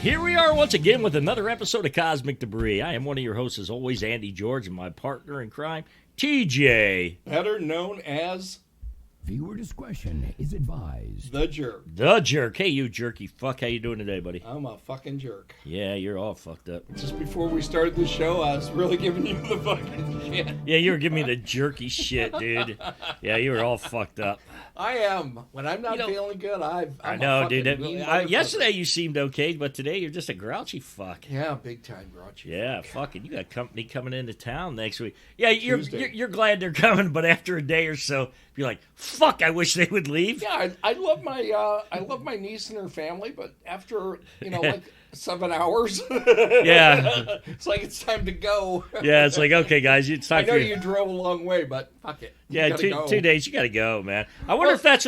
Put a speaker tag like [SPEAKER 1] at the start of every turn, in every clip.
[SPEAKER 1] Here we are once again with another episode of Cosmic Debris. I am one of your hosts, as always, Andy George, and my partner in crime, TJ.
[SPEAKER 2] Better known as...
[SPEAKER 3] Viewer discretion is advised.
[SPEAKER 2] The Jerk.
[SPEAKER 1] The Jerk. Hey, you jerky fuck. How you doing today, buddy?
[SPEAKER 2] I'm a fucking jerk.
[SPEAKER 1] Yeah, you're all fucked up.
[SPEAKER 2] Just before we started the show, I was really giving you the fucking shit.
[SPEAKER 1] Yeah, you were giving me the jerky shit, dude. Yeah, you were all fucked up.
[SPEAKER 2] I am. When I'm not feeling good,
[SPEAKER 1] I know, dude. Yesterday you seemed okay, but today you're just a grouchy fuck.
[SPEAKER 2] Yeah, big time grouchy.
[SPEAKER 1] Yeah, fucking. You got company coming into town next week. Yeah, you're glad they're coming, but after a day or so, you're like, fuck, I wish they would leave.
[SPEAKER 2] Yeah, I love my niece and her family, but after like 7 hours,
[SPEAKER 1] yeah,
[SPEAKER 2] it's like it's time to go.
[SPEAKER 1] Yeah, it's like, okay, guys, it's time.
[SPEAKER 2] I know you drove a long way, but fuck it.
[SPEAKER 1] Yeah, 2 days, you got to go, man. I wonder if that's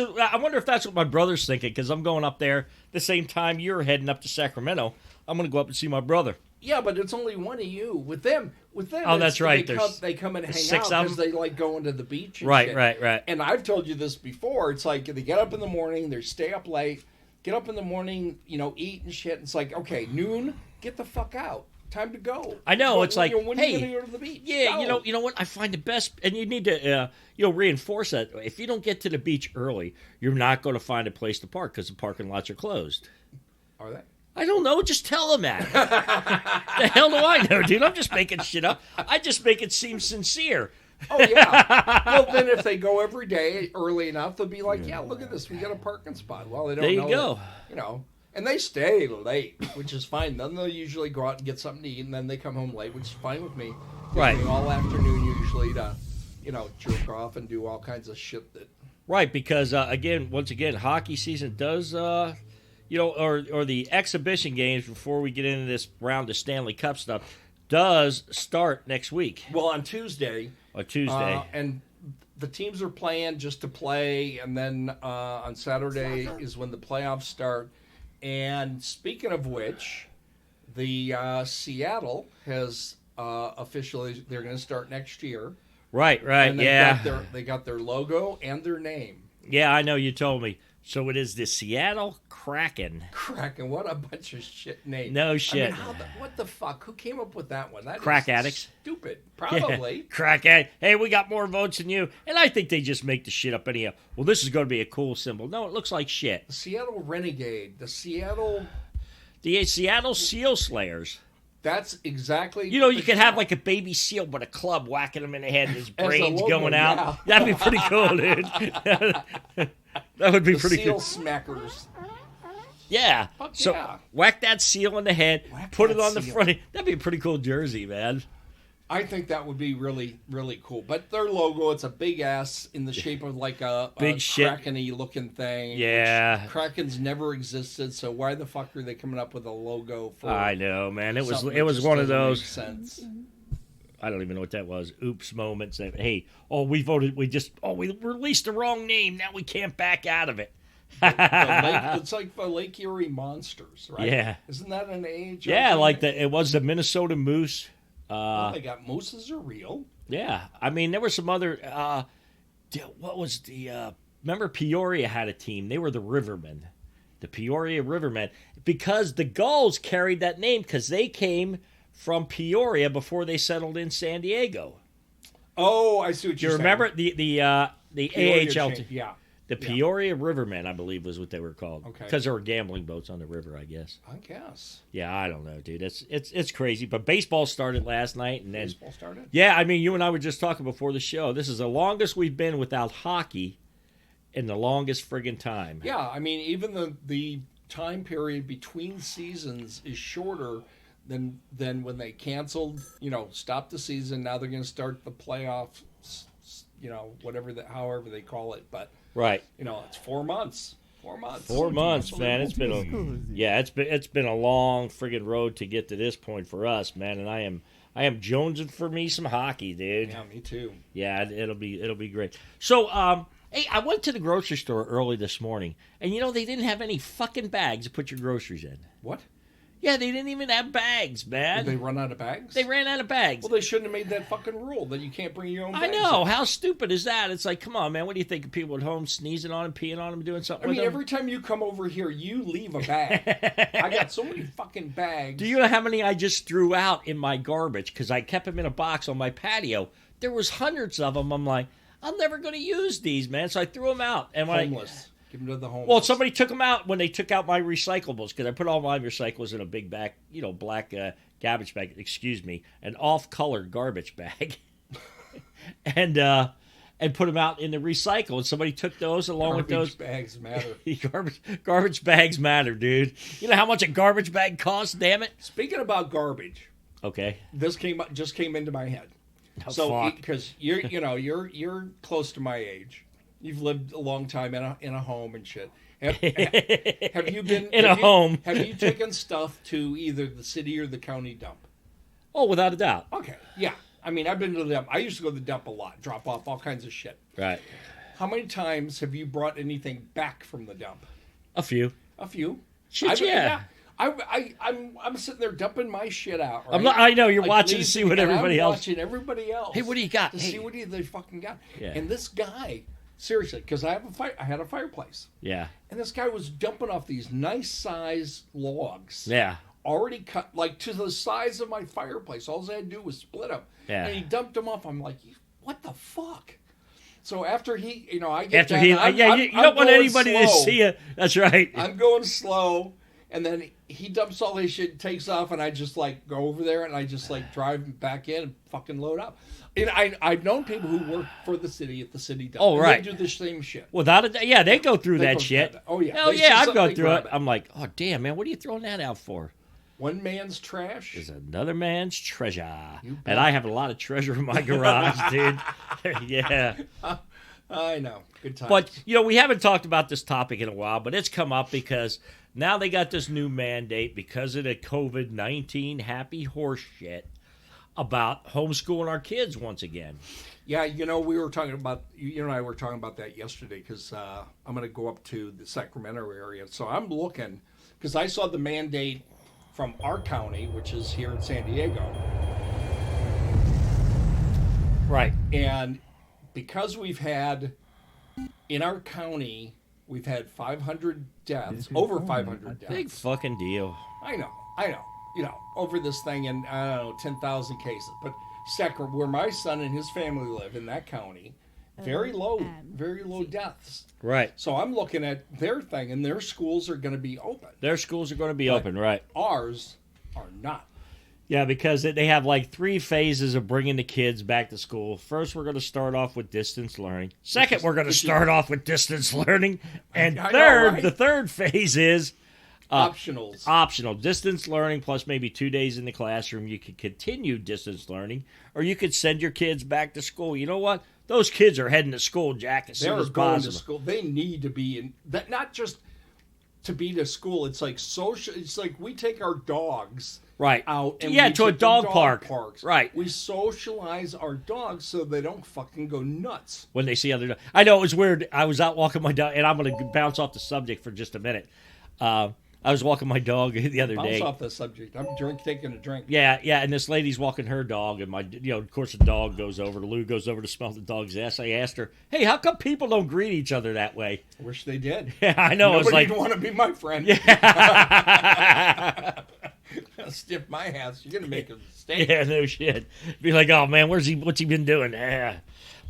[SPEAKER 1] what my brother's thinking, because I'm going up there the same time you're heading up to Sacramento. I'm going to go up and see my brother.
[SPEAKER 2] Yeah, but it's only one of you. With them.
[SPEAKER 1] Oh, that's right.
[SPEAKER 2] They come and hang out because they like going to the beach. And
[SPEAKER 1] right,
[SPEAKER 2] shit.
[SPEAKER 1] right.
[SPEAKER 2] And I've told you this before. It's like they get up in the morning, they stay up late, get up in the morning, eat and shit. It's like, okay, noon, get the fuck out. Time to go.
[SPEAKER 1] I know. It's like,
[SPEAKER 2] when
[SPEAKER 1] hey,
[SPEAKER 2] are you gonna go to the beach?
[SPEAKER 1] Yeah,
[SPEAKER 2] go.
[SPEAKER 1] you know what? I find the best, and you need to, reinforce that. If you don't get to the beach early, you're not going to find a place to park because the parking lots are closed.
[SPEAKER 2] Are they?
[SPEAKER 1] I don't know. Just tell them that. The hell do I know, dude? I'm just making shit up. I just make it seem sincere.
[SPEAKER 2] Oh, yeah. Well, then if they go every day early enough, they'll be like, yeah, look at this. We got a parking spot. Well, they don't know.
[SPEAKER 1] There you go.
[SPEAKER 2] That, and they stay late, which is fine. Then they'll usually go out and get something to eat, and then they come home late, which is fine with me.
[SPEAKER 1] Right.
[SPEAKER 2] All afternoon usually to, jerk off and do all kinds of shit that...
[SPEAKER 1] Right, because, once again, hockey season does... or the exhibition games before we get into this round of Stanley Cup stuff does start next week.
[SPEAKER 2] Well, on Tuesday. And the teams are playing just to play, and then on Saturday is when the playoffs start. And speaking of which, the Seattle has officially, they're going to start next year.
[SPEAKER 1] Right,
[SPEAKER 2] and
[SPEAKER 1] yeah.
[SPEAKER 2] They got their logo and their name.
[SPEAKER 1] Yeah, I know, you told me. So it is the Seattle Kraken.
[SPEAKER 2] Kraken, what a bunch of shit names.
[SPEAKER 1] No shit.
[SPEAKER 2] I mean, what the fuck? Who came up with that one? That
[SPEAKER 1] Crack
[SPEAKER 2] is
[SPEAKER 1] addicts.
[SPEAKER 2] Stupid. Probably.
[SPEAKER 1] Yeah. Crack addict. Hey, we got more votes than you. And I think they just make the shit up anyhow. Well, this is going to be a cool symbol. No, it looks like shit.
[SPEAKER 2] The Seattle Renegade. The Seattle
[SPEAKER 1] Seal Slayers.
[SPEAKER 2] That's exactly...
[SPEAKER 1] you could have like a baby seal, but a club whacking him in the head and his brains going out.
[SPEAKER 2] Yeah.
[SPEAKER 1] That'd be pretty cool, dude. That would be pretty
[SPEAKER 2] seal
[SPEAKER 1] cool.
[SPEAKER 2] Smackers.
[SPEAKER 1] Yeah.
[SPEAKER 2] Fuck
[SPEAKER 1] so
[SPEAKER 2] yeah.
[SPEAKER 1] Whack that seal in the head, put it on the
[SPEAKER 2] seal.
[SPEAKER 1] front. That'd be a pretty cool jersey, man.
[SPEAKER 2] I think that would be really, really cool. But their logo, it's a big ass in the shape of like a Kraken-y looking thing.
[SPEAKER 1] Yeah.
[SPEAKER 2] Kraken's never existed, so why the fuck are they coming up with a logo for...
[SPEAKER 1] I know, man. It was one of those...
[SPEAKER 2] Sense.
[SPEAKER 1] I don't even know what that was. Oops moments. Hey, we released the wrong name. Now we can't back out of it.
[SPEAKER 2] It's like the Lake Erie Monsters, right?
[SPEAKER 1] Yeah.
[SPEAKER 2] Isn't that an age?
[SPEAKER 1] Yeah, it was the Minnesota Moose.
[SPEAKER 2] They got mooses are real.
[SPEAKER 1] Yeah. I mean, there were some other... what was the... remember Peoria had a team. They were the Rivermen. The Peoria Rivermen. Because the Gulls carried that name because they came... from Peoria before they settled in San Diego.
[SPEAKER 2] Oh, I see what you're saying.
[SPEAKER 1] You remember the AHL?
[SPEAKER 2] Yeah.
[SPEAKER 1] The Peoria Rivermen, I believe, was what they were called.
[SPEAKER 2] Okay.
[SPEAKER 1] Because there were gambling boats on the river, I guess.
[SPEAKER 2] I guess.
[SPEAKER 1] Yeah, I don't know, dude. It's crazy. But baseball started last night, and then
[SPEAKER 2] baseball started.
[SPEAKER 1] Yeah, I mean, you and I were just talking before the show. This is the longest we've been without hockey in the longest friggin' time.
[SPEAKER 2] Yeah, I mean, even the time period between seasons is shorter than when they canceled, stopped the season. Now they're going to start the playoffs, however they call it. But
[SPEAKER 1] right,
[SPEAKER 2] it's 4 months. 4 months.
[SPEAKER 1] 4 months, man. It's been a long friggin' road to get to this point for us, man. And I am jonesing for me some hockey, dude.
[SPEAKER 2] Yeah, me too.
[SPEAKER 1] Yeah, it'll be great. So, hey, I went to the grocery store early this morning, and they didn't have any fucking bags to put your groceries in.
[SPEAKER 2] What?
[SPEAKER 1] Yeah, they didn't even have bags, man.
[SPEAKER 2] Did they run out of bags?
[SPEAKER 1] They ran out of bags.
[SPEAKER 2] Well, they shouldn't have made that fucking rule that you can't bring your own bags.
[SPEAKER 1] I know.
[SPEAKER 2] up.
[SPEAKER 1] How stupid is that? It's like, come on, man. What do you think of people at home sneezing on them, peeing on them, doing something
[SPEAKER 2] I
[SPEAKER 1] with
[SPEAKER 2] mean,
[SPEAKER 1] them?
[SPEAKER 2] every time you come over here, you leave a bag. I got so many fucking bags.
[SPEAKER 1] Do you know how many I just threw out in my garbage? Because I kept them in a box on my patio. There was hundreds of them. I'm like, I'm never going to use these, man. So I threw them out. And when
[SPEAKER 2] Homeless. Give them to the homeless.
[SPEAKER 1] Well, somebody took them out when they took out my recyclables, because I put all my recyclables in a big bag, black garbage bag, an off-color garbage bag, and put them out in the recycle. And somebody took those along with those.
[SPEAKER 2] Bags matter.
[SPEAKER 1] Garbage bags matter, dude. You know how much a garbage bag costs? Damn it.
[SPEAKER 2] Speaking about garbage,
[SPEAKER 1] okay,
[SPEAKER 2] this just came into my head.
[SPEAKER 1] Oh,
[SPEAKER 2] so because you're close to my age. You've lived a long time in a home and shit. Have you been
[SPEAKER 1] in a home?
[SPEAKER 2] Have you taken stuff to either the city or the county dump?
[SPEAKER 1] Oh, without a doubt.
[SPEAKER 2] Okay, yeah. I mean, I've been to the dump. I used to go to the dump a lot, drop off all kinds of shit.
[SPEAKER 1] Right.
[SPEAKER 2] How many times have you brought anything back from the dump?
[SPEAKER 1] A few.
[SPEAKER 2] A few.
[SPEAKER 1] Shit, yeah.
[SPEAKER 2] I'm sitting there dumping my shit out. Right?
[SPEAKER 1] I know you're watching to see what everybody else.
[SPEAKER 2] Watching everybody else.
[SPEAKER 1] Hey, what do you got?
[SPEAKER 2] See what they fucking got.
[SPEAKER 1] Yeah.
[SPEAKER 2] And this guy. Seriously, because I had a fireplace.
[SPEAKER 1] Yeah.
[SPEAKER 2] And this guy was dumping off these nice size logs.
[SPEAKER 1] Yeah.
[SPEAKER 2] Already cut, like to the size of my fireplace. All I had to do was split them.
[SPEAKER 1] Yeah.
[SPEAKER 2] And he dumped them off. I'm like, what the fuck? So after he, I
[SPEAKER 1] you
[SPEAKER 2] get
[SPEAKER 1] don't want anybody
[SPEAKER 2] slow.
[SPEAKER 1] to see you. That's right.
[SPEAKER 2] I'm going slow. And then he dumps all his shit, takes off, and I just like go over there and I just like drive back in and fucking load up. And I've known people who work for the city at the city dump.
[SPEAKER 1] Oh, right.
[SPEAKER 2] They do the same shit.
[SPEAKER 1] Without a yeah, they go through that shit.
[SPEAKER 2] Oh, yeah.
[SPEAKER 1] Hell
[SPEAKER 2] They
[SPEAKER 1] yeah,
[SPEAKER 2] see
[SPEAKER 1] I've
[SPEAKER 2] something,
[SPEAKER 1] gone
[SPEAKER 2] they
[SPEAKER 1] through
[SPEAKER 2] grab
[SPEAKER 1] it. I'm like, oh, damn, man, what are you throwing that out for?
[SPEAKER 2] One man's trash
[SPEAKER 1] is another man's treasure.
[SPEAKER 2] Bet.
[SPEAKER 1] And I have a lot of treasure in my garage, dude. Yeah.
[SPEAKER 2] I know. Good times.
[SPEAKER 1] But, we haven't talked about this topic in a while, but it's come up because now they got this new mandate because of the COVID-19 happy horse shit about homeschooling our kids once again.
[SPEAKER 2] Yeah, we were talking about, you and I were talking about that yesterday because I'm going to go up to the Sacramento area. So I'm looking, because I saw the mandate from our county, which is here in San Diego.
[SPEAKER 1] Right.
[SPEAKER 2] And because in our county, we've had 500 deaths, over 500 deaths.
[SPEAKER 1] Big fucking deal.
[SPEAKER 2] I know. Over this thing, and I don't know, 10,000 cases. But Sacramento, where my son and his family live in that county, very low deaths.
[SPEAKER 1] Right.
[SPEAKER 2] So I'm looking at their thing, and their schools are going to be open.
[SPEAKER 1] Their schools are going to be open, right.
[SPEAKER 2] Ours are not.
[SPEAKER 1] Yeah, because they have like 3 phases of bringing the kids back to school. First, we're going to start off with distance learning. Second, we're going to start off with distance learning. And the third phase is
[SPEAKER 2] optionals.
[SPEAKER 1] Optional. Distance learning plus maybe 2 days in the classroom. You could continue distance learning, or you could send your kids back to school. You know what? Those kids are heading to school, Jack, as soon as possible. They're going to school.
[SPEAKER 2] They need to be in that, not just to be to school. It's like social. It's like we take our dogs out and
[SPEAKER 1] to a dog park.
[SPEAKER 2] Parks.
[SPEAKER 1] Right.
[SPEAKER 2] We socialize our dogs so they don't fucking go nuts
[SPEAKER 1] when they see other dogs. I know it was weird. I was out walking my dog, and I'm going to bounce off the subject for just a minute. I was walking my dog the other day.
[SPEAKER 2] Bounce off the subject. I'm taking a drink.
[SPEAKER 1] Yeah, and this lady's walking her dog, and of course, the dog goes over. Lou goes over to smell the dog's ass. I asked her, "Hey, how come people don't greet each other that way?"
[SPEAKER 2] I wish they did.
[SPEAKER 1] Yeah, I know.
[SPEAKER 2] Nobody would want to be my friend.
[SPEAKER 1] Yeah.
[SPEAKER 2] Stiff my ass. You're gonna make a mistake.
[SPEAKER 1] Yeah, no shit. Be like, oh man, what's he been doing? Yeah.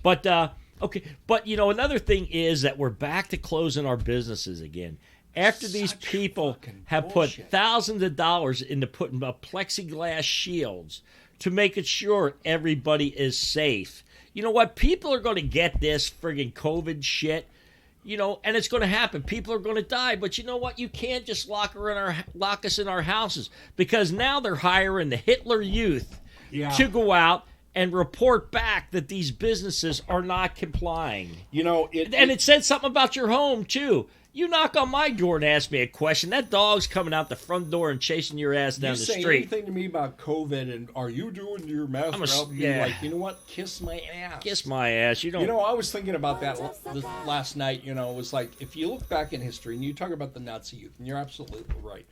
[SPEAKER 1] But okay. But another thing is that we're back to closing our businesses again. After these people have put thousands of dollars into putting up plexiglass shields to make it sure everybody is safe. You know what? People are going to get this friggin' COVID shit, and it's going to happen. People are going to die. But you know what? You can't just lock us in our houses, because now they're hiring the Hitler Youth to go out and report back that these businesses are not complying. It said something about your home, too. You knock on my door and ask me a question, that dog's coming out the front door and chasing your ass down the street.
[SPEAKER 2] You say anything to me about COVID and are you doing your mask? Like, you know what? Kiss my ass.
[SPEAKER 1] Kiss my ass. You don't.
[SPEAKER 2] I was thinking about that last night. It was like, if you look back in history and you talk about the Nazi youth, and you're absolutely right.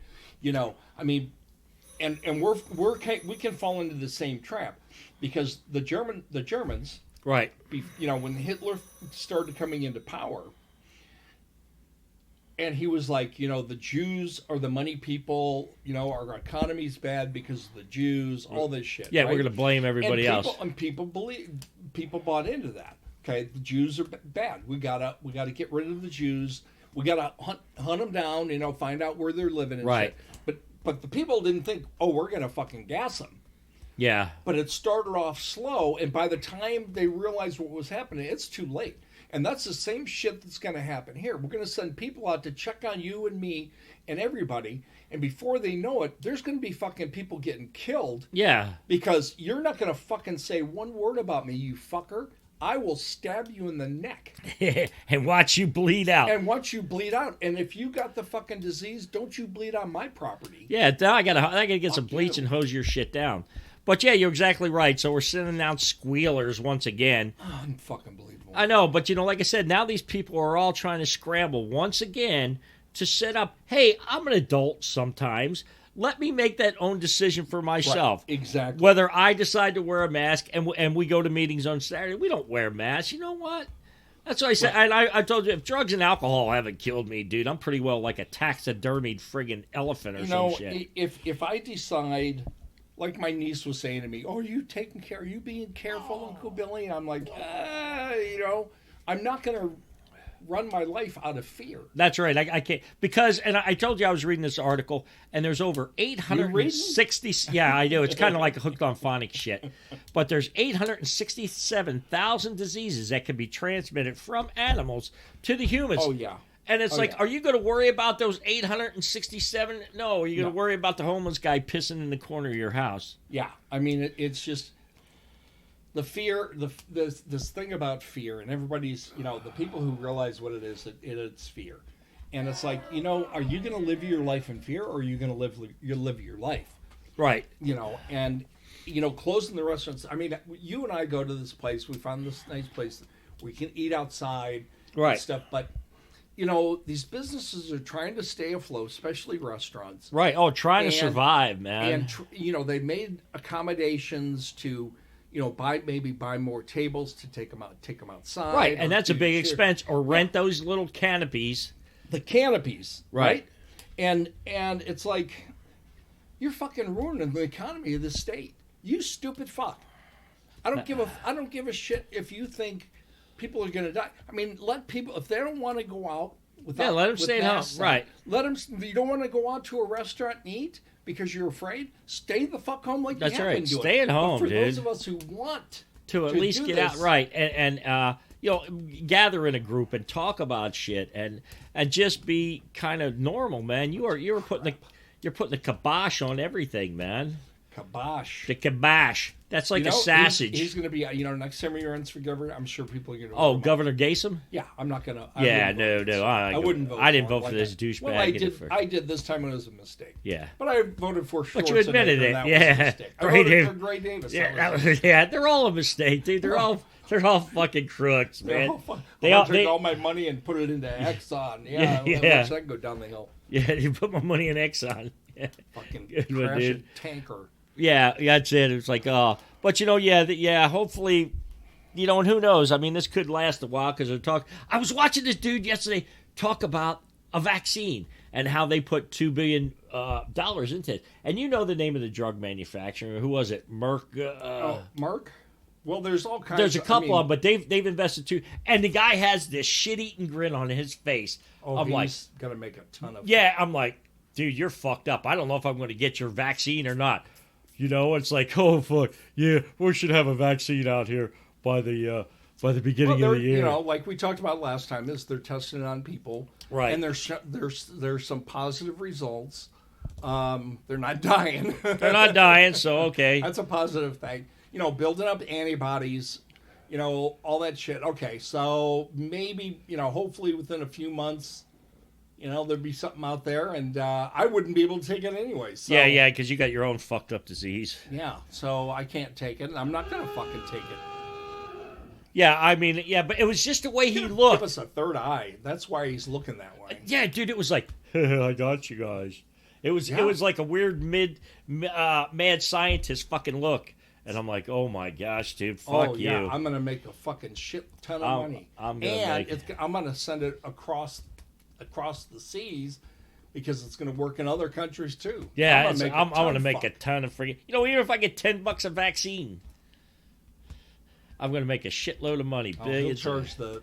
[SPEAKER 2] and we can fall into the same trap because the Germans,
[SPEAKER 1] right?
[SPEAKER 2] When Hitler started coming into power, and he was like, the Jews are the money people, our economy's bad because of the Jews, all this shit.
[SPEAKER 1] Yeah,
[SPEAKER 2] right?
[SPEAKER 1] we're gonna blame everybody else.
[SPEAKER 2] And people bought into that. Okay, the Jews are bad. We gotta get rid of the Jews. We gotta hunt them down. Find out where they're living and
[SPEAKER 1] right.
[SPEAKER 2] shit. But the people didn't think, oh, we're gonna fucking gas them.
[SPEAKER 1] Yeah.
[SPEAKER 2] But it started off slow, and by the time they realized what was happening, it's too late. And that's the same shit that's going to happen here. We're going to send people out to check on you and me and everybody, and before they know it, there's going to be fucking people getting killed.
[SPEAKER 1] Yeah.
[SPEAKER 2] Because you're not going to fucking say one word about me, you fucker. I will stab you in the neck.
[SPEAKER 1] And watch you bleed out.
[SPEAKER 2] And if you got the fucking disease, don't you bleed on my property.
[SPEAKER 1] Yeah, now I gotta get some bleach and hose your shit down. But yeah, you're exactly right. So we're sending out squealers once again.
[SPEAKER 2] Oh, unfucking-believable.
[SPEAKER 1] I know, but like I said, now these people are all trying to scramble once again to set up, hey, I'm an adult sometimes. Let me make that own decision for myself.
[SPEAKER 2] Right, exactly.
[SPEAKER 1] Whether I decide to wear a mask and we go to meetings on Saturday, we don't wear masks. You know what? That's what I said. Right. And I told you, if drugs and alcohol haven't killed me, dude, I'm pretty well like a taxidermied friggin' elephant or some shit.
[SPEAKER 2] If I decide... Like my niece was saying to me, "Oh, are you taking care? Are you being careful, Uncle Billy?" And I'm like, I'm not going to run my life out of fear.
[SPEAKER 1] That's right. I can't because, and I told you I was reading this article, and there's over 860. Yeah, I do. It's kind of like a hooked on phonics shit, but there's 867,000 diseases that can be transmitted from animals to the humans.
[SPEAKER 2] Oh yeah.
[SPEAKER 1] And it's are you going to worry about those 867? No, are you going to worry about the homeless guy pissing in the corner of your house?
[SPEAKER 2] Yeah, I mean, it's just the fear, this thing about fear, and everybody's, the people who realize what it is, it's fear. And it's like, are you going to live your life in fear, or are you going to live your life?
[SPEAKER 1] Right.
[SPEAKER 2] And, closing the restaurants. I mean, you and I go to this place. We found this nice place. We can eat outside and stuff, but... these businesses are trying to stay afloat, especially restaurants.
[SPEAKER 1] Right. Oh, trying to survive, man.
[SPEAKER 2] And, they made accommodations to, buy more tables to take them outside.
[SPEAKER 1] Right. And that's a big expense. Or rent those little canopies.
[SPEAKER 2] The canopies. Right. And it's like, you're fucking ruining the economy of the state. You stupid fuck. I don't give a shit if you think people are going to die. I mean, let people, if they don't want to go out without...
[SPEAKER 1] let them stay at home. Right.
[SPEAKER 2] Let them, if you don't want to go out to a restaurant and eat because you're afraid, stay the fuck home like you have been doing.
[SPEAKER 1] Stay at home,
[SPEAKER 2] but for
[SPEAKER 1] dude.
[SPEAKER 2] those of us who want
[SPEAKER 1] to at least get out, right, and gather in a group and talk about shit and just be kind of normal, man. You're putting the kibosh on everything, man.
[SPEAKER 2] Kibosh.
[SPEAKER 1] The kibosh. That's like a sausage.
[SPEAKER 2] He's going to be, next time he runs for governor, I'm sure people are going to.
[SPEAKER 1] Oh, Governor Gaysome?
[SPEAKER 2] Yeah, I'm not going to.
[SPEAKER 1] Yeah, no. I wouldn't vote. I didn't vote for this douchebag.
[SPEAKER 2] Well, I did this time when it was a mistake.
[SPEAKER 1] Yeah,
[SPEAKER 2] but I voted for Schwarzenegger.
[SPEAKER 1] But you admitted it.
[SPEAKER 2] Yeah, I voted for Gray Davis.
[SPEAKER 1] Yeah, they're all a mistake, dude. They're all fucking crooks, man.
[SPEAKER 2] They took all my money and put it into Exxon. Yeah. Watch that go down the hill.
[SPEAKER 1] Yeah, you put my money in Exxon.
[SPEAKER 2] Fucking crash a tanker.
[SPEAKER 1] Yeah, that's it. It's like, but hopefully, and who knows? I mean, this could last a while because I was watching this dude yesterday talk about a vaccine and how they put $2 billion into it. And you know the name of the drug manufacturer? Who was it? Merck.
[SPEAKER 2] Merck. Well, there's all kinds.
[SPEAKER 1] There's a couple of them, but they've invested too. And the guy has this shit-eating grin on his face.
[SPEAKER 2] Oh, he's gonna make a ton of.
[SPEAKER 1] Yeah, I'm like, dude, you're fucked up. I don't know if I'm going to get your vaccine or not. It's like, oh fuck, yeah, we should have a vaccine out here by the beginning of the year.
[SPEAKER 2] Like we talked about last time, they're testing it on people,
[SPEAKER 1] right?
[SPEAKER 2] And there's some positive results. They're not dying.
[SPEAKER 1] They're not dying, so okay.
[SPEAKER 2] That's a positive thing. Building up antibodies, all that shit. Okay, so maybe hopefully within a few months. There'd be something out there, and I wouldn't be able to take it anyway. So.
[SPEAKER 1] Yeah, because you got your own fucked up disease.
[SPEAKER 2] Yeah, so I can't take it, and I'm not going to fucking take it.
[SPEAKER 1] Yeah, I mean, but it was just the way he looked.
[SPEAKER 2] Give us a third eye. That's why he's looking that way.
[SPEAKER 1] Yeah, dude, it was like, I got you guys. It was like a weird mad scientist fucking look. And I'm like, oh my gosh, dude, fuck you.
[SPEAKER 2] I'm gonna make a fucking shit ton of money. I'm gonna send it across the seas because it's gonna work in other countries too.
[SPEAKER 1] Yeah, I'm gonna make a ton of freaking. Even if I get $10 a vaccine, I'm gonna make a shitload of money.
[SPEAKER 2] They'll charge the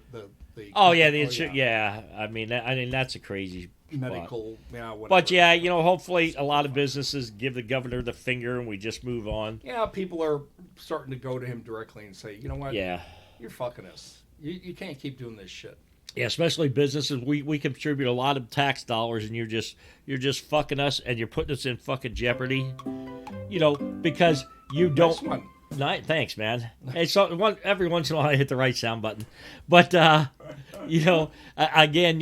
[SPEAKER 1] insurance. Yeah, I mean that's a crazy.
[SPEAKER 2] Medical, whatever.
[SPEAKER 1] But hopefully a lot of businesses give the governor the finger and we just move on.
[SPEAKER 2] Yeah, people are starting to go to him directly and say, you know what?
[SPEAKER 1] Yeah,
[SPEAKER 2] you're fucking us. You can't keep doing this shit.
[SPEAKER 1] Yeah, especially businesses. We contribute a lot of tax dollars, and you're just fucking us, and you're putting us in fucking jeopardy. Because you don't.
[SPEAKER 2] Nice one.
[SPEAKER 1] Thanks, man. Hey, so every once in a while I hit the right sound button, but again,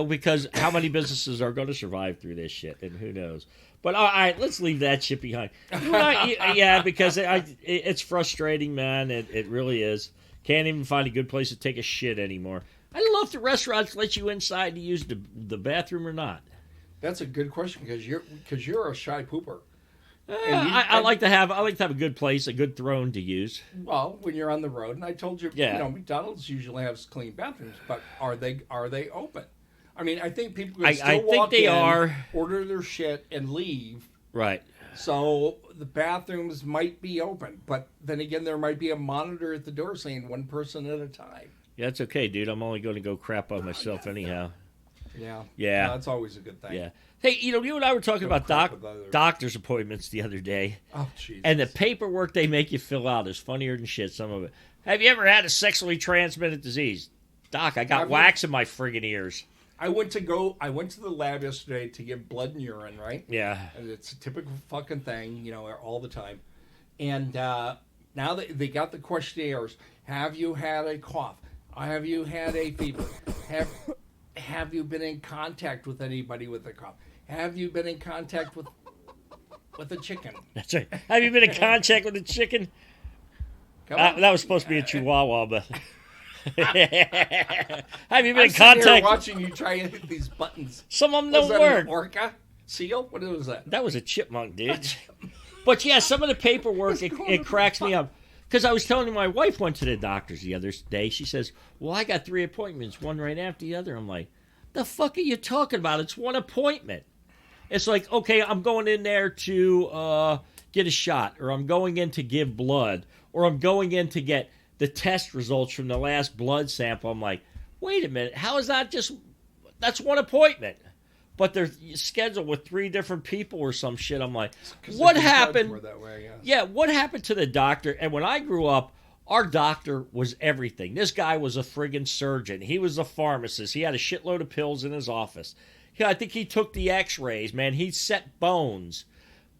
[SPEAKER 1] because how many businesses are going to survive through this shit, and who knows? But all right, let's leave that shit behind. Because it's frustrating, man. It really is. Can't even find a good place to take a shit anymore. I don't know if the restaurants let you inside to use the bathroom or not.
[SPEAKER 2] That's a good question because you're a shy pooper.
[SPEAKER 1] I like to have a good place, a good throne to use.
[SPEAKER 2] Well, when you're on the road, and I told you, McDonald's usually has clean bathrooms, but are they open? I mean, I think people can still walk in, order their shit, and leave.
[SPEAKER 1] Right.
[SPEAKER 2] So the bathrooms might be open, but then again, there might be a monitor at the door saying one person at a time.
[SPEAKER 1] Yeah, that's okay, dude. I'm only going to go crap on myself anyhow.
[SPEAKER 2] Yeah.
[SPEAKER 1] Yeah.
[SPEAKER 2] No, that's always a good thing.
[SPEAKER 1] Yeah. Hey, you and I were talking about doctor's appointments the other day.
[SPEAKER 2] Oh, Jesus.
[SPEAKER 1] And the paperwork they make you fill out is funnier than shit, some of it. Have you ever had a sexually transmitted disease? Doc, I got wax in my friggin' ears.
[SPEAKER 2] I went to the lab yesterday to get blood and urine, right?
[SPEAKER 1] Yeah.
[SPEAKER 2] And it's a typical fucking thing, all the time. And now they got the questionnaires. Have you had a cough? Have you had a fever? Have you been in contact with anybody with a cough? Have you been in contact with a chicken?
[SPEAKER 1] That's right. Have you been in contact with a chicken? That was supposed to be a chihuahua, but... Have you been in contact?
[SPEAKER 2] Here watching you try to hit these buttons.
[SPEAKER 1] Some of them don't work.
[SPEAKER 2] An orca? Seal? What was that?
[SPEAKER 1] That was a chipmunk, dude. But yeah, some of the paperwork, it cracks me up. Because I was telling you, my wife went to the doctor's the other day. She says, well, I got 3 appointments, one right after the other. I'm like, the fuck are you talking about? It's one appointment. It's like, okay, I'm going in there to get a shot, or I'm going in to give blood, or I'm going in to get the test results from the last blood sample. I'm like, wait a minute, how is that that's one appointment? But they're scheduled with 3 different people or some shit. I'm like, what happened?
[SPEAKER 2] That way, yes.
[SPEAKER 1] Yeah, what happened to the doctor? And when I grew up, our doctor was everything. This guy was a friggin' surgeon. He was a pharmacist. He had a shitload of pills in his office. I think he took the x-rays, man. He set bones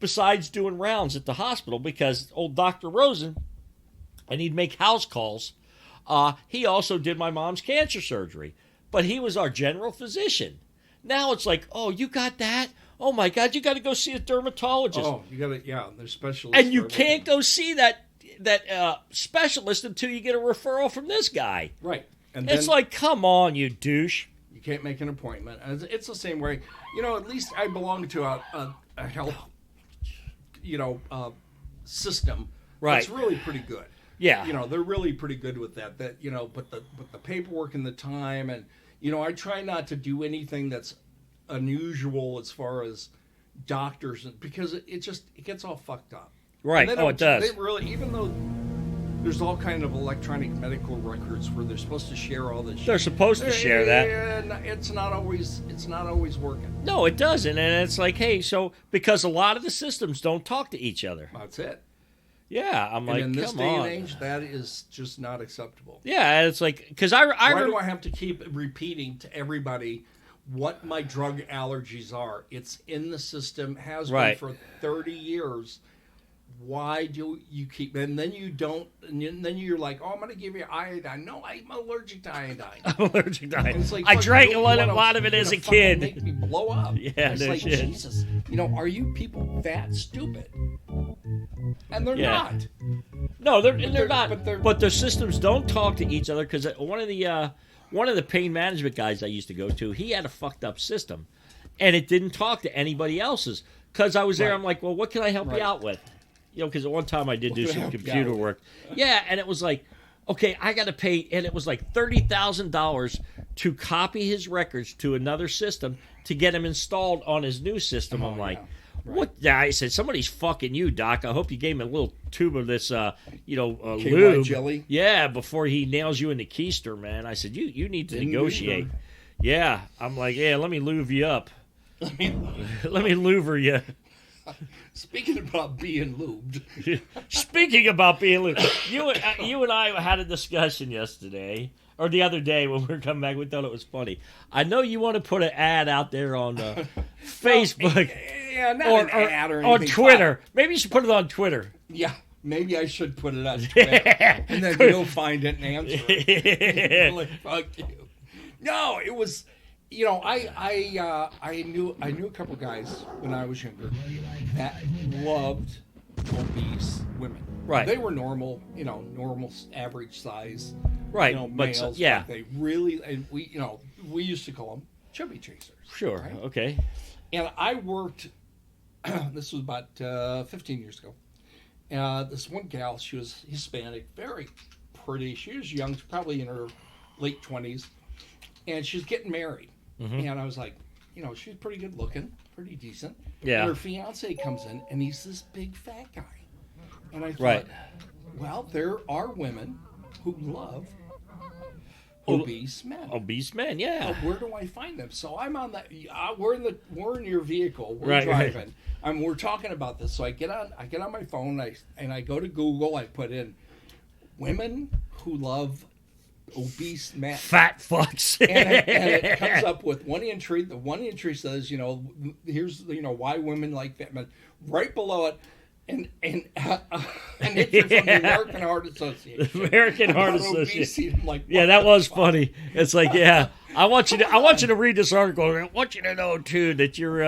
[SPEAKER 1] besides doing rounds at the hospital because old Dr. Rosen, and he'd make house calls. He also did my mom's cancer surgery. But he was our general physician. Now it's like, oh, you got that? Oh, my God, you got to go see a dermatologist.
[SPEAKER 2] Oh, you got to, yeah, there's specialists.
[SPEAKER 1] And you can't go see that specialist until you get a referral from this guy.
[SPEAKER 2] Right. And
[SPEAKER 1] it's like, come on, you douche.
[SPEAKER 2] You can't make an appointment. It's the same way. At least I belong to a health, system.
[SPEAKER 1] Right.
[SPEAKER 2] It's really pretty good.
[SPEAKER 1] Yeah.
[SPEAKER 2] They're really pretty good with that. But the paperwork and the time and, I try not to do anything that's unusual as far as doctors because it gets all fucked up.
[SPEAKER 1] Right. Oh, it does.
[SPEAKER 2] They really, even though there's all kind of electronic medical records where they're supposed to share all this shit.
[SPEAKER 1] They're supposed to share that.
[SPEAKER 2] And it's not always working.
[SPEAKER 1] No, it doesn't. And it's like, hey, so because a lot of the systems don't talk to each other.
[SPEAKER 2] That's it.
[SPEAKER 1] Yeah, I'm like,
[SPEAKER 2] in this
[SPEAKER 1] come
[SPEAKER 2] day
[SPEAKER 1] on.
[SPEAKER 2] and age, that is just not acceptable.
[SPEAKER 1] Yeah, it's like, because
[SPEAKER 2] why do I have to keep repeating to everybody what my drug allergies are? It's in the system, has been for 30 years. Why do you keep? And then you don't. And then you're like, oh, I'm going to give you iodine. No, I'm allergic to iodine.
[SPEAKER 1] I'm allergic to iodine.
[SPEAKER 2] It's like,
[SPEAKER 1] I drank a lot of it as a kid.
[SPEAKER 2] Make me blow up.
[SPEAKER 1] Yeah,
[SPEAKER 2] it's like,
[SPEAKER 1] shit.
[SPEAKER 2] Jesus. Are you people that stupid? And they're not.
[SPEAKER 1] No, they're not.
[SPEAKER 2] But
[SPEAKER 1] their systems don't talk to each other because one of the pain management guys I used to go to, he had a fucked up system. and it didn't talk to anybody else's. Because I was there,
[SPEAKER 2] Right.
[SPEAKER 1] I'm like, well, what can I help you out with? Because at one time I did do
[SPEAKER 2] can I
[SPEAKER 1] some
[SPEAKER 2] help you
[SPEAKER 1] computer
[SPEAKER 2] out with?
[SPEAKER 1] work. Yeah, and it was like, okay, I got to pay, and it was like $30,000 to copy his records to another system to get him installed on his new system. I'm like,
[SPEAKER 2] Right.
[SPEAKER 1] what? Yeah, I said, somebody's fucking you, Doc. I hope you gave him a little tube of this,
[SPEAKER 2] KY
[SPEAKER 1] lube.
[SPEAKER 2] jelly?
[SPEAKER 1] Yeah, before he nails you in the keister, man. I said, you need to
[SPEAKER 2] Didn't
[SPEAKER 1] negotiate.
[SPEAKER 2] either.
[SPEAKER 1] Yeah, I'm like, yeah, let me lube you up. Let me louver you.
[SPEAKER 2] Speaking about being lubed,
[SPEAKER 1] Speaking about being lubed, you and I had a discussion yesterday, or the other day when we were coming back. We thought it was funny. I know you want to put an ad out there on Facebook
[SPEAKER 2] yeah, not
[SPEAKER 1] or
[SPEAKER 2] an ad or
[SPEAKER 1] on
[SPEAKER 2] anything,
[SPEAKER 1] Twitter. Maybe you should put it on Twitter.
[SPEAKER 2] Yeah, maybe I should put it on Twitter, and then you'll find it and answer it. Like, fuck you. No, it was. I knew a couple guys when I was younger that loved obese women.
[SPEAKER 1] Right.
[SPEAKER 2] They were normal, normal average size.
[SPEAKER 1] Right, but
[SPEAKER 2] males.
[SPEAKER 1] yeah.
[SPEAKER 2] But they really, and we used to call them chubby chasers.
[SPEAKER 1] Sure.
[SPEAKER 2] Right?
[SPEAKER 1] Okay.
[SPEAKER 2] And I worked. This was about 15 years ago. This one gal, she was Hispanic, very pretty. She was young, probably in her late 20s, and she was getting married.
[SPEAKER 1] Mm-hmm.
[SPEAKER 2] And I was like, she's pretty good looking, pretty decent.
[SPEAKER 1] Yeah.
[SPEAKER 2] And her fiance comes in, and he's this big fat guy. And I thought,
[SPEAKER 1] Right.
[SPEAKER 2] well, there are women who love obese men.
[SPEAKER 1] Obese men, yeah.
[SPEAKER 2] Where do I find them? So I'm on that. We're in your vehicle. We're
[SPEAKER 1] Right, right.
[SPEAKER 2] driving. We're talking about this. So I get on my phone. And I go to Google. I put in women who love obese men.
[SPEAKER 1] Fat fucks.
[SPEAKER 2] and it comes up with one entry. The one entry says, here's why women like fat men. Right below it, an entry from the American Heart Association.
[SPEAKER 1] American Heart
[SPEAKER 2] about
[SPEAKER 1] Association.
[SPEAKER 2] obesity. I'm like,
[SPEAKER 1] Yeah,
[SPEAKER 2] what
[SPEAKER 1] that
[SPEAKER 2] the
[SPEAKER 1] was
[SPEAKER 2] fuck?
[SPEAKER 1] funny. It's like, yeah, I want you to read this article. I want you to know too that you're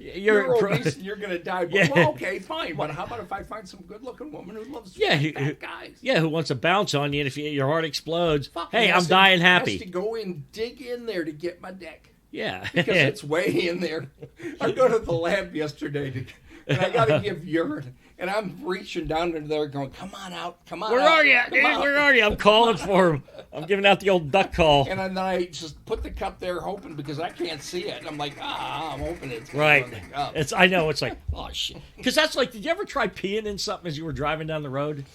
[SPEAKER 2] obese and you're gonna die. But,
[SPEAKER 1] Yeah.
[SPEAKER 2] well, okay, fine. But how about if I find some good-looking woman who loves fat guys?
[SPEAKER 1] Yeah, who wants to bounce on you, and if your heart explodes,
[SPEAKER 2] Fuck,
[SPEAKER 1] hey,
[SPEAKER 2] he
[SPEAKER 1] I'm
[SPEAKER 2] has
[SPEAKER 1] dying
[SPEAKER 2] to,
[SPEAKER 1] happy.
[SPEAKER 2] Has to go and dig in there to get my dick
[SPEAKER 1] Yeah,
[SPEAKER 2] because it's way in there. I go to the lab yesterday and I got to give urine, and I'm reaching down into there going, "Come on out, come on
[SPEAKER 1] where
[SPEAKER 2] out,
[SPEAKER 1] are you?
[SPEAKER 2] come on."
[SPEAKER 1] Where are you? I'm calling for him. I'm giving out the old duck call.
[SPEAKER 2] And then I just put the cup there, hoping because I can't see it. I'm like, I'm hoping it's gonna
[SPEAKER 1] Right.
[SPEAKER 2] go in the cup.
[SPEAKER 1] I know. It's like, oh shit. Because that's like, did you ever try peeing in something as you were driving down the road?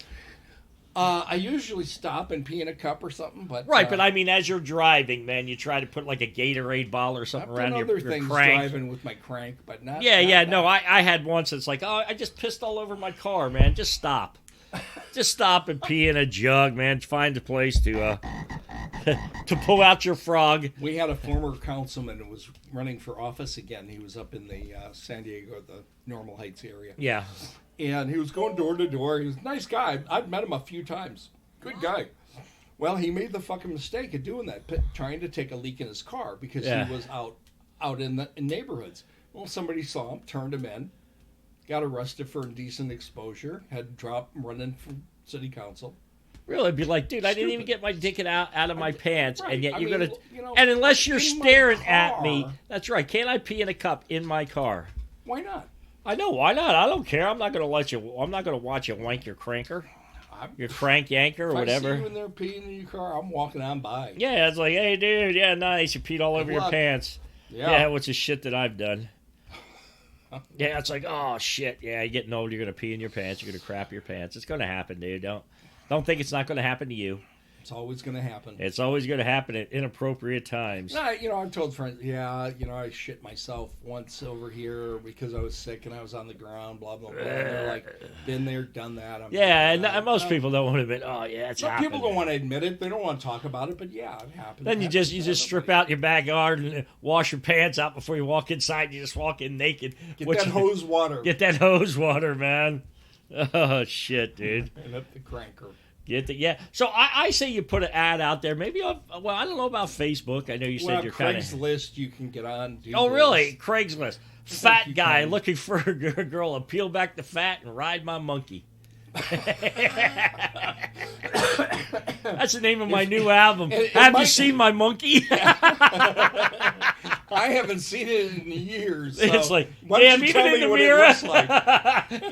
[SPEAKER 2] I usually stop and pee in a cup or something, but
[SPEAKER 1] Right, but I mean, as you're driving, man, you try to put like a Gatorade bottle or something
[SPEAKER 2] I've
[SPEAKER 1] around
[SPEAKER 2] done
[SPEAKER 1] your,
[SPEAKER 2] other things
[SPEAKER 1] crank.
[SPEAKER 2] driving with my crank, but not.
[SPEAKER 1] Yeah,
[SPEAKER 2] not
[SPEAKER 1] yeah.
[SPEAKER 2] that.
[SPEAKER 1] No, I had once. It's like, oh, I just pissed all over my car, man. Just stop. Just stop and pee in a jug, man. Find a place to to pull out your frog.
[SPEAKER 2] We had a former councilman who was running for office again. He was up in the San Diego, the Normal Heights area.
[SPEAKER 1] Yeah.
[SPEAKER 2] And he was going door to door. He was a nice guy. I've met him a few times. Good guy. Well, he made the fucking mistake of doing that, trying to take a leak in his car because
[SPEAKER 1] Yeah.
[SPEAKER 2] he was out in neighborhoods. Well, somebody saw him, turned him in, got arrested for indecent exposure, had to drop running from city council.
[SPEAKER 1] Really, it'd be like, dude, I didn't even
[SPEAKER 2] Stupid.
[SPEAKER 1] get my dick out of my pants,
[SPEAKER 2] Right.
[SPEAKER 1] and yet
[SPEAKER 2] I
[SPEAKER 1] you're
[SPEAKER 2] mean,
[SPEAKER 1] gonna. And unless you're
[SPEAKER 2] in my
[SPEAKER 1] staring at me,
[SPEAKER 2] car-
[SPEAKER 1] that's right. Can't I pee in a cup in my car?
[SPEAKER 2] Why not?
[SPEAKER 1] I know. Why not? I don't care. I'm not gonna watch you wank your cranker, your crank yanker, or
[SPEAKER 2] If
[SPEAKER 1] whatever.
[SPEAKER 2] I see you in there peeing in your car, I'm walking on by.
[SPEAKER 1] Yeah, it's like, hey, dude, yeah, nice. You peed all over your
[SPEAKER 2] luck.
[SPEAKER 1] pants.
[SPEAKER 2] Yeah.
[SPEAKER 1] Yeah, what's the shit that I've done? Yeah, it's like, oh shit. Yeah, you're getting old. You're gonna pee in your pants. You're gonna crap your pants. It's gonna happen, dude. Don't think it's not gonna happen to you.
[SPEAKER 2] It's always going to happen.
[SPEAKER 1] It's always gonna happen at inappropriate times.
[SPEAKER 2] I've told friends, I shit myself once over here because I was sick and I was on the ground, blah, blah, blah. And they're like, been there, done that.
[SPEAKER 1] Yeah, and most people don't want to admit, oh yeah, it's
[SPEAKER 2] Some
[SPEAKER 1] happened.
[SPEAKER 2] people don't want to admit it. They don't want to talk about it, but yeah, it happened.
[SPEAKER 1] Then you just strip out your backyard and wash your pants out before you walk inside. You just walk in naked.
[SPEAKER 2] Get that hose water.
[SPEAKER 1] Get that hose water, man. Oh shit, dude.
[SPEAKER 2] And up the cranker.
[SPEAKER 1] So I say you put an ad out there. Maybe I don't know about Facebook. I know you said you're kind of.
[SPEAKER 2] Craigslist, you can get on.
[SPEAKER 1] Oh, really? Craigslist. Fat
[SPEAKER 2] you
[SPEAKER 1] guy
[SPEAKER 2] can.
[SPEAKER 1] looking for a girl to peel back the fat and ride my monkey. That's the name of my new album.
[SPEAKER 2] it
[SPEAKER 1] Have you
[SPEAKER 2] might-
[SPEAKER 1] seen my monkey?
[SPEAKER 2] I haven't seen it in years. So
[SPEAKER 1] It's like,
[SPEAKER 2] why don't
[SPEAKER 1] damn,
[SPEAKER 2] you
[SPEAKER 1] even
[SPEAKER 2] tell
[SPEAKER 1] in
[SPEAKER 2] me
[SPEAKER 1] the
[SPEAKER 2] what
[SPEAKER 1] mirror.
[SPEAKER 2] it looks like?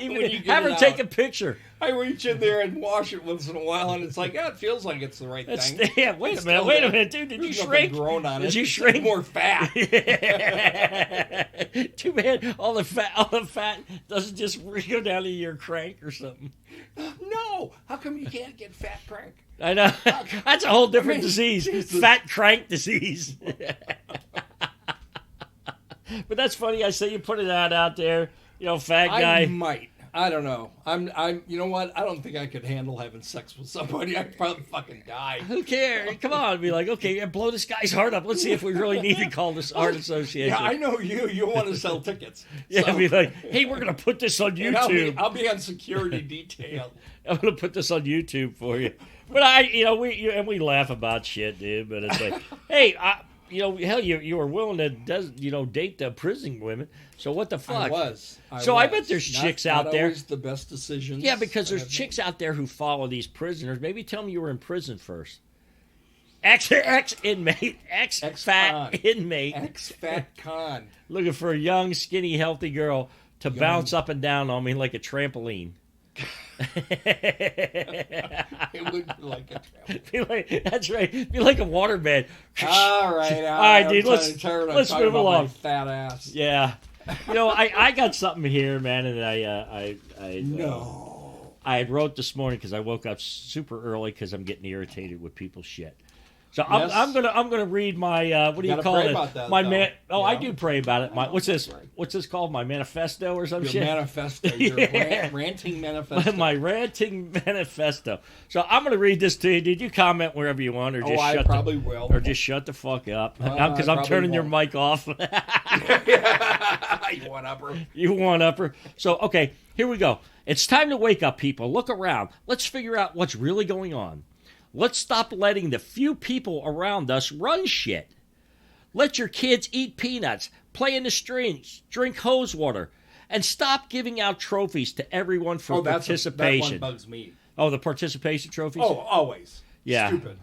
[SPEAKER 1] Even
[SPEAKER 2] when you get
[SPEAKER 1] have her
[SPEAKER 2] it
[SPEAKER 1] take
[SPEAKER 2] out.
[SPEAKER 1] a picture.
[SPEAKER 2] I reach in there and wash it once in a while, and it's like, yeah, it feels like it's the right thing.
[SPEAKER 1] Yeah, wait
[SPEAKER 2] It's
[SPEAKER 1] a minute,
[SPEAKER 2] still
[SPEAKER 1] wait a
[SPEAKER 2] there.
[SPEAKER 1] minute, dude. Did you
[SPEAKER 2] There's nothing
[SPEAKER 1] shrink?
[SPEAKER 2] grown on
[SPEAKER 1] Did
[SPEAKER 2] it.
[SPEAKER 1] you
[SPEAKER 2] It's
[SPEAKER 1] shrink?
[SPEAKER 2] more fat.
[SPEAKER 1] Too bad all the fat doesn't just go down to your crank or something.
[SPEAKER 2] No, how come you can't get fat crank?
[SPEAKER 1] I know. That's a whole different disease.
[SPEAKER 2] Jesus.
[SPEAKER 1] Fat crank disease. But that's funny. I say you put it out there. Fat guy.
[SPEAKER 2] I might. I don't know. I'm. You know what? I don't think I could handle having sex with somebody. I'd probably fucking die.
[SPEAKER 1] Who cares? Come on. Be like, okay, blow this guy's heart up. Let's see if we really need to call this art association.
[SPEAKER 2] Yeah, I know you. You want to sell tickets.
[SPEAKER 1] Yeah,
[SPEAKER 2] So-
[SPEAKER 1] be like, hey, we're going to put this on
[SPEAKER 2] and
[SPEAKER 1] YouTube.
[SPEAKER 2] I'll be on security detail.
[SPEAKER 1] I'm going to put this on YouTube for you. But we laugh about shit, dude. But it's like, hey, hell, you were willing to date the prison women. So what the fuck?
[SPEAKER 2] I was.
[SPEAKER 1] I bet there's chicks out
[SPEAKER 2] not
[SPEAKER 1] there.
[SPEAKER 2] Always the best decisions.
[SPEAKER 1] Yeah, because there's chicks out there who follow these prisoners. Maybe tell them you were in prison first. Ex-inmate, ex-fat inmate,
[SPEAKER 2] Ex-fat con.
[SPEAKER 1] looking for a young, skinny, healthy girl to bounce up and down on me like a trampoline.
[SPEAKER 2] It would be like a tramp.
[SPEAKER 1] That's right. Be like a waterbed.
[SPEAKER 2] All right,
[SPEAKER 1] dude, let's move
[SPEAKER 2] about
[SPEAKER 1] along.
[SPEAKER 2] My fat ass.
[SPEAKER 1] Yeah. I got something here, man, and I wrote this morning because I woke up super early because I'm getting irritated with people's shit. So
[SPEAKER 2] Yes.
[SPEAKER 1] I'm gonna read my what do you
[SPEAKER 2] gotta
[SPEAKER 1] call
[SPEAKER 2] pray
[SPEAKER 1] it?
[SPEAKER 2] about that,
[SPEAKER 1] My
[SPEAKER 2] though.
[SPEAKER 1] man. Oh,
[SPEAKER 2] Yeah.
[SPEAKER 1] I do pray about it. What's this? What's this called? My manifesto or some
[SPEAKER 2] Your
[SPEAKER 1] shit?
[SPEAKER 2] manifesto. Your
[SPEAKER 1] Yeah.
[SPEAKER 2] ranting manifesto.
[SPEAKER 1] my ranting manifesto. So I'm going to read this to you. Did you comment wherever you want, or just
[SPEAKER 2] I
[SPEAKER 1] shut
[SPEAKER 2] probably will.
[SPEAKER 1] or just shut the fuck up? Because
[SPEAKER 2] I
[SPEAKER 1] I'm turning your
[SPEAKER 2] probably
[SPEAKER 1] mic off.
[SPEAKER 2] You one upper.
[SPEAKER 1] You one upper. So okay, here we go. It's time to wake up, people. Look around. Let's figure out what's really going on. Let's stop letting the few people around us run shit. Let your kids eat peanuts, play in the streets, drink hose water, and stop giving out trophies to everyone for participation.
[SPEAKER 2] That one bugs me.
[SPEAKER 1] Oh, the participation trophies?
[SPEAKER 2] Oh, always.
[SPEAKER 1] Yeah.
[SPEAKER 2] Stupid.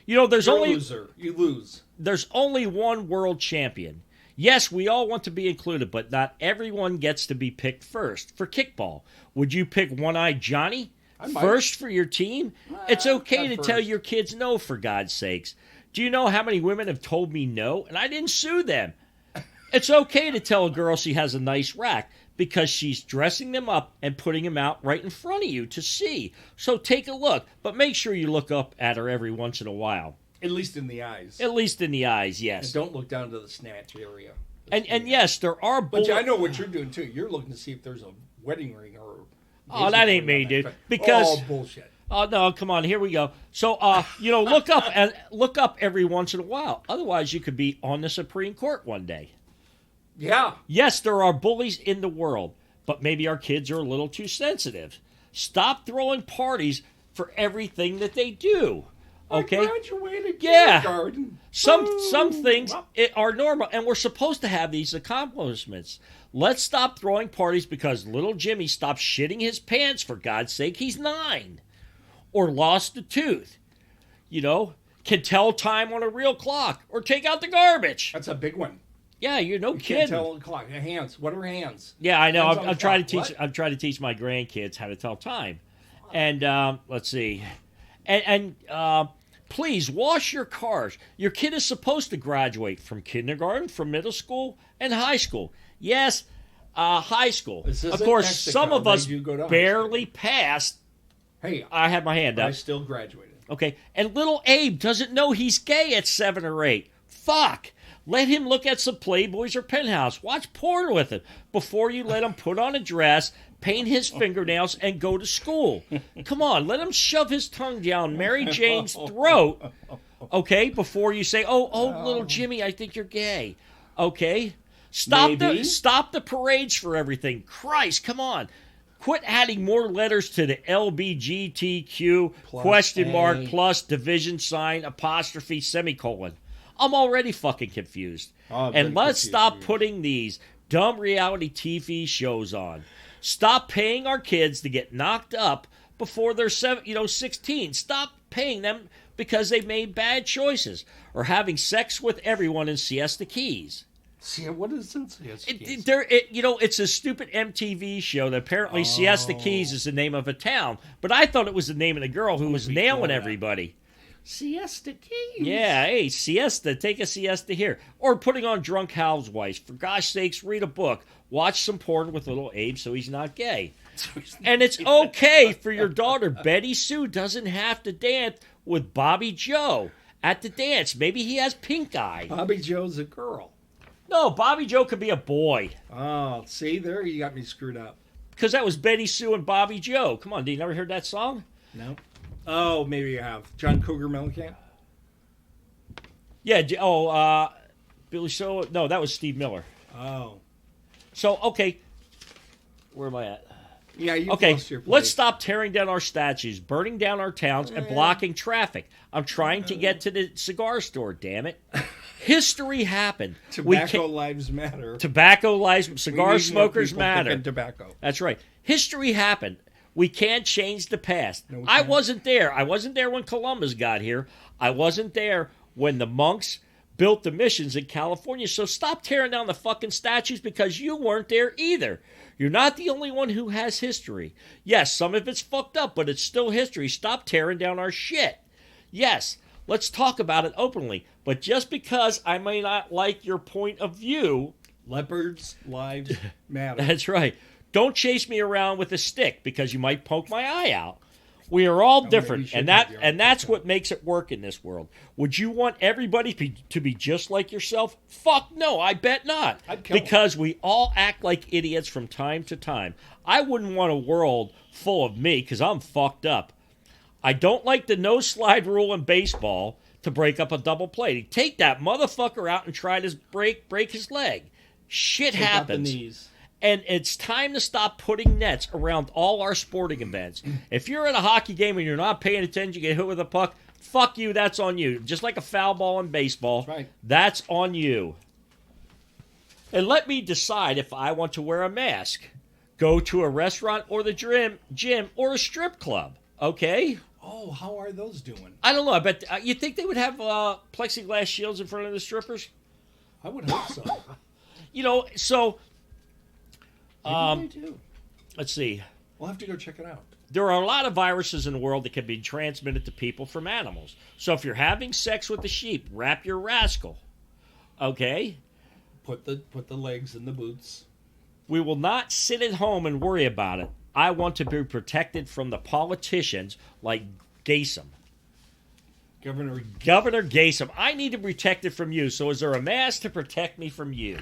[SPEAKER 1] There's
[SPEAKER 2] You're
[SPEAKER 1] only
[SPEAKER 2] a loser. You lose.
[SPEAKER 1] there's only one world champion. Yes, we all want to be included, but not everyone gets to be picked first. For kickball, would you pick One-Eyed Johnny
[SPEAKER 2] I might.
[SPEAKER 1] first for your team? It's okay to
[SPEAKER 2] not
[SPEAKER 1] tell
[SPEAKER 2] first.
[SPEAKER 1] your kids no, for God's sakes. Do you know how many women have told me no, and I didn't sue them? It's okay to tell a girl she has a nice rack because she's dressing them up and putting them out right in front of you to see. So take a look, but make sure you look up at her every once in a while.
[SPEAKER 2] At least in the eyes.
[SPEAKER 1] At least in the eyes,
[SPEAKER 2] And
[SPEAKER 1] yes.
[SPEAKER 2] don't look down to the snatch area.
[SPEAKER 1] And yes, there are
[SPEAKER 2] But I know what you're doing too. You're looking to see if there's a wedding ring or.
[SPEAKER 1] Oh, that ain't me, dude. Because
[SPEAKER 2] bullshit.
[SPEAKER 1] oh no, come on, here we go. So look up every once in a while. Otherwise, you could be on the Supreme Court one day.
[SPEAKER 2] Yeah.
[SPEAKER 1] Yes, there are bullies in the world, but maybe our kids are a little too sensitive. Stop throwing parties for everything that they do. Okay?
[SPEAKER 2] I graduated
[SPEAKER 1] Yeah.
[SPEAKER 2] kindergarten.
[SPEAKER 1] Some things are normal, and we're supposed to have these accomplishments. Let's stop throwing parties because little Jimmy stopped shitting his pants, for God's sake. He's 9. Or lost a tooth. Can tell time on a real clock. Or take out the garbage.
[SPEAKER 2] That's a big one.
[SPEAKER 1] Yeah, you're no
[SPEAKER 2] You
[SPEAKER 1] kidding.
[SPEAKER 2] can't tell the clock. Hands. What are hands?
[SPEAKER 1] Yeah, I know.
[SPEAKER 2] Hands on
[SPEAKER 1] I'm
[SPEAKER 2] the
[SPEAKER 1] trying to
[SPEAKER 2] clock.
[SPEAKER 1] teach.
[SPEAKER 2] What?
[SPEAKER 1] I'm trying to teach my grandkids how to tell time. And let's see. And please wash your cars. Your kid is supposed to graduate from kindergarten, from middle school, and high school. Yes, high school.
[SPEAKER 2] This
[SPEAKER 1] Of
[SPEAKER 2] isn't
[SPEAKER 1] course,
[SPEAKER 2] Mexico.
[SPEAKER 1] some of
[SPEAKER 2] They
[SPEAKER 1] us
[SPEAKER 2] do go to high
[SPEAKER 1] barely passed.
[SPEAKER 2] Hey,
[SPEAKER 1] I had my hand
[SPEAKER 2] I
[SPEAKER 1] up.
[SPEAKER 2] still graduated.
[SPEAKER 1] Okay, and little Abe doesn't know he's gay at 7 or 8. Fuck. Let him look at some Playboys or Penthouse. Watch porn with him before you let him put on a dress, paint his fingernails, and go to school. Come on, let him shove his tongue down Mary Jane's throat, okay, before you say, oh, little Jimmy, I think you're gay. Okay? Stop
[SPEAKER 2] Maybe.
[SPEAKER 1] the parades for everything. Christ, come on. Quit adding more letters to the LBGTQ, question mark,
[SPEAKER 2] A.
[SPEAKER 1] plus, division sign, apostrophe, semicolon. I'm already fucking confused.
[SPEAKER 2] I've
[SPEAKER 1] And
[SPEAKER 2] been
[SPEAKER 1] let's
[SPEAKER 2] confused
[SPEAKER 1] stop
[SPEAKER 2] for years.
[SPEAKER 1] putting these dumb reality TV shows on. Stop paying our kids to get knocked up before they're 16. Stop paying them because they made bad choices or having sex with everyone in Siesta Keys.
[SPEAKER 2] See, what is Siesta Keys?
[SPEAKER 1] It's a stupid MTV show that apparently Siesta Keys is the name of a town, but I thought it was the name of the girl who was nailing everybody.
[SPEAKER 2] Siesta Keys.
[SPEAKER 1] Yeah, hey, siesta, take a siesta here. Or putting on Drunk Housewives. For gosh sakes, read a book. Watch some porn with little Abe so he's not gay. And it's okay for your daughter, Betty Sue, doesn't have to dance with Bobby Joe at the dance. Maybe he has pink eye.
[SPEAKER 2] Bobby Joe's a girl.
[SPEAKER 1] No, Bobby Joe could be a boy.
[SPEAKER 2] Oh, see, there you got me screwed up.
[SPEAKER 1] Because that was Betty Sue and Bobby Joe. Come on, you never heard that song?
[SPEAKER 2] No. Oh, maybe you have. John Cougar Mellencamp?
[SPEAKER 1] Yeah, Billy Joe. No, that was Steve Miller.
[SPEAKER 2] Oh.
[SPEAKER 1] So, okay. Where am I at?
[SPEAKER 2] Yeah, you
[SPEAKER 1] lost your place. Let's stop tearing down our statues, burning down our towns, and blocking traffic. I'm trying to get to the cigar store, damn it. History happened.
[SPEAKER 2] Tobacco lives matter.
[SPEAKER 1] Tobacco lives, cigar smokers matter.
[SPEAKER 2] Tobacco.
[SPEAKER 1] That's right. History happened. We can't change the past.
[SPEAKER 2] No,
[SPEAKER 1] I wasn't there. I wasn't there when Columbus got here. I wasn't there when the monks built the missions in California. So stop tearing down the fucking statues because you weren't there either. You're not the only one who has history. Yes, some of it's fucked up, but it's still history. Stop tearing down our shit. Yes, let's talk about it openly. But just because I may not like your point of view...
[SPEAKER 2] Leopards' lives matter.
[SPEAKER 1] That's right. Don't chase me around with a stick because you might poke my eye out. We are all different, and that's what makes it work in this world. Would you want everybody to be just like yourself? Fuck no, I bet not. Because we all act like idiots from time to time. I wouldn't want a world full of me because I'm fucked up. I don't like the no-slide rule in baseball to break up a double play. Take that motherfucker out and try to break his leg. Shit happens.
[SPEAKER 2] The knees.
[SPEAKER 1] And it's time to stop putting nets around all our sporting events. If you're at a hockey game and you're not paying attention, you get hit with a puck, fuck you, that's on you. Just like a foul ball in baseball,
[SPEAKER 2] right.
[SPEAKER 1] That's on you. And let me decide if I want to wear a mask. Go to a restaurant or the gym or a strip club, okay?
[SPEAKER 2] Oh, how are those doing?
[SPEAKER 1] I don't know. I bet you think they would have plexiglass shields in front of the strippers?
[SPEAKER 2] I would hope so.
[SPEAKER 1] So...
[SPEAKER 2] Maybe they do.
[SPEAKER 1] Let's see.
[SPEAKER 2] We'll have to go check it out.
[SPEAKER 1] There are a lot of viruses in the world that can be transmitted to people from animals. So if you're having sex with a sheep, wrap your rascal. Okay?
[SPEAKER 2] Put the legs in the boots.
[SPEAKER 1] We will not sit at home and worry about it. I want to be protected from the politicians like Gaysome.
[SPEAKER 2] Governor
[SPEAKER 1] Gaysome. I need to be protected from you. So is there a mask to protect me from you?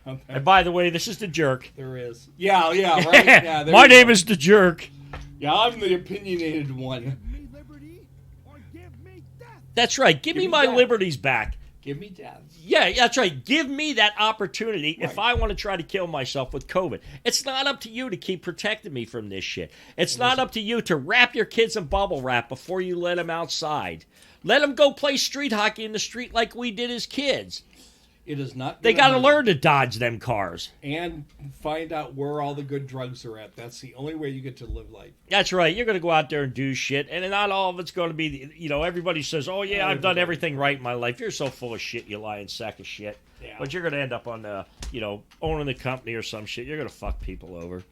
[SPEAKER 1] Okay. And by the way, this is the jerk.
[SPEAKER 2] There is. Yeah, right. Yeah,
[SPEAKER 1] my name is the jerk.
[SPEAKER 2] Yeah, I'm the opinionated one.
[SPEAKER 3] Give me liberty or give me death.
[SPEAKER 1] That's right. Give me my liberties back.
[SPEAKER 2] Give me death.
[SPEAKER 1] Yeah, that's right. Give me that opportunity if I want to try to kill myself with COVID. It's not up to you to keep protecting me from this shit. It's not up to you to wrap your kids in bubble wrap before you let them outside. Let them go play street hockey in the street like we did as kids.
[SPEAKER 2] It is not.
[SPEAKER 1] They got to learn to dodge them cars.
[SPEAKER 2] And find out where all the good drugs are at. That's the only way you get to live life.
[SPEAKER 1] That's right. You're going to go out there and do shit. And not all of it's going to be, everybody says, oh, yeah, I've done everything right in my life. You're so full of shit, you lying sack of shit. Yeah. But you're going to end up on, owning the company or some shit. You're going to fuck people over.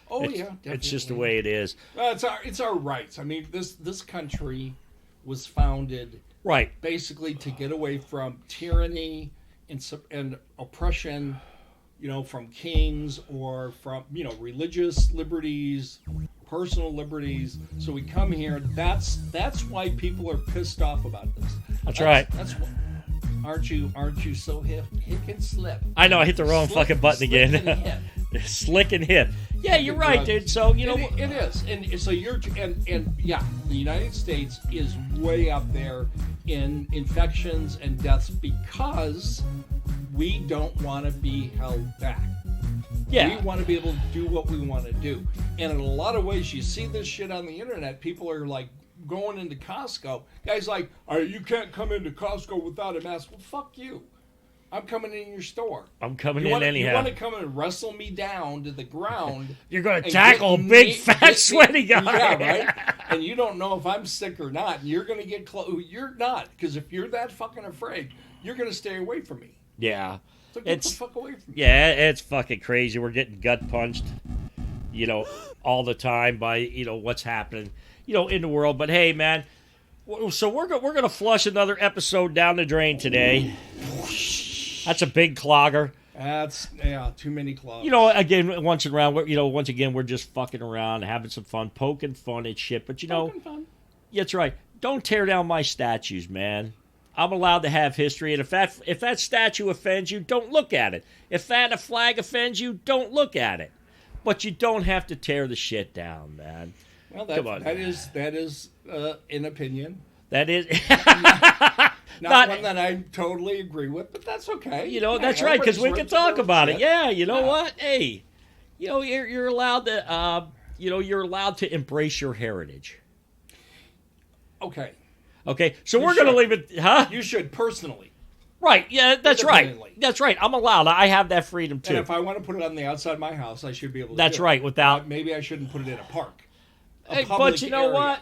[SPEAKER 2] Oh, yeah, definitely.
[SPEAKER 1] It's just the way it is.
[SPEAKER 2] It's our rights. I mean, this country was founded basically to get away from tyranny and oppression, from kings or from, religious liberties, personal liberties. So we come here. That's why people are pissed off about this.
[SPEAKER 1] That's right.
[SPEAKER 2] That's why. Aren't you so hip and slip?
[SPEAKER 1] I know. I hit the wrong fucking button again. Slick and hip. Yeah, you're right, dude. So
[SPEAKER 2] it is, and so the United States is way up there in infections and deaths because we don't want to be held back.
[SPEAKER 1] Yeah,
[SPEAKER 2] we want to be able to do what we want to do, and in a lot of ways, you see this shit on the internet. People are like going into Costco. Guys like, you can't come into Costco without a mask. Well, fuck you. I'm coming in your store.
[SPEAKER 1] I'm coming in anyhow.
[SPEAKER 2] You want to come and wrestle me down to the ground.
[SPEAKER 1] You're going to tackle a big, fat, sweaty guy.
[SPEAKER 2] Yeah, right? And you don't know if I'm sick or not. And you're going to get close. You're not. Because if you're that fucking afraid, you're going to stay away from me.
[SPEAKER 1] Yeah.
[SPEAKER 2] So get the fuck away from me.
[SPEAKER 1] Yeah, it's fucking crazy. We're getting gut punched, all the time by, what's happening, in the world. But hey, man, so we're going to flush another episode down the drain today. That's a big clogger.
[SPEAKER 2] That's too many clubs.
[SPEAKER 1] Again, once again, we're just fucking around, having some fun, poking fun and shit. But
[SPEAKER 2] Poking fun.
[SPEAKER 1] that's right. Don't tear down my statues, man. I'm allowed to have history, and if that statue offends you, don't look at it. If that flag offends you, don't look at it. But you don't have to tear the shit down, man.
[SPEAKER 2] Well, that is an opinion.
[SPEAKER 1] That is.
[SPEAKER 2] Not one that I totally agree with, but that's okay.
[SPEAKER 1] That's right, because we can talk about it. Yeah, what? Hey, you're allowed to, you're allowed to embrace your heritage.
[SPEAKER 2] Okay.
[SPEAKER 1] Okay, so we're going to leave it, huh?
[SPEAKER 2] You should, personally.
[SPEAKER 1] Right, yeah, that's right. That's right. I'm allowed. I have that freedom, too.
[SPEAKER 2] And if I want to put it on the outside of my house, I should be able to
[SPEAKER 1] That's
[SPEAKER 2] do
[SPEAKER 1] right,
[SPEAKER 2] it.
[SPEAKER 1] without...
[SPEAKER 2] Maybe I shouldn't put it in a park.
[SPEAKER 1] But you know what?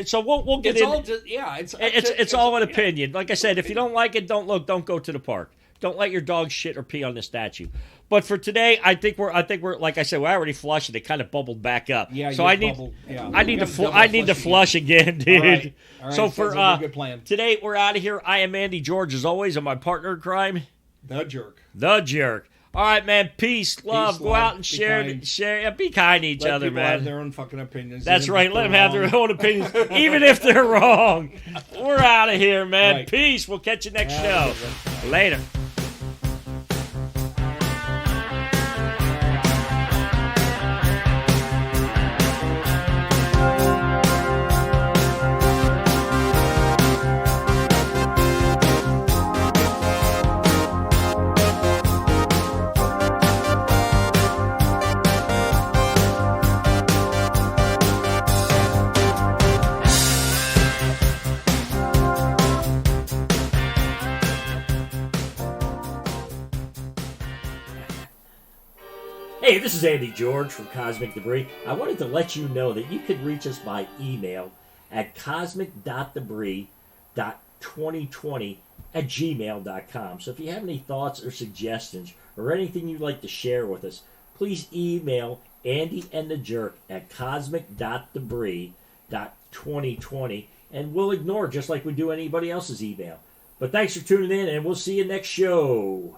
[SPEAKER 1] So we'll get in. It's all an opinion. Like I said, if you don't like it, don't look. Don't go to the park. Don't let your dog shit or pee on the statue. But for today, I think we're like I said, we already flushed it. It kind of bubbled back up.
[SPEAKER 2] Yeah.
[SPEAKER 1] So I need to flush again, dude.
[SPEAKER 2] All right.
[SPEAKER 1] So for
[SPEAKER 2] good plan.
[SPEAKER 1] Today, we're out of here. I am Andy George, as always, and my partner in crime,
[SPEAKER 2] The Jerk.
[SPEAKER 1] All right, man. Peace, love. Go out and share. Be kind to each other, man.
[SPEAKER 2] Have their own fucking opinions.
[SPEAKER 1] That's right. Let them have their own opinions, even if they're wrong. We're out of here, man. Right. Peace. We'll catch you next show. Later. Hey, this is Andy George from Cosmic Debris. I wanted to let you know that you can reach us by email at cosmic.debris.2020@gmail.com. So if you have any thoughts or suggestions or anything you'd like to share with us, please email Andy and the Jerk at cosmic.debris.2020, and we'll ignore it just like we do anybody else's email. But thanks for tuning in, and we'll see you next show.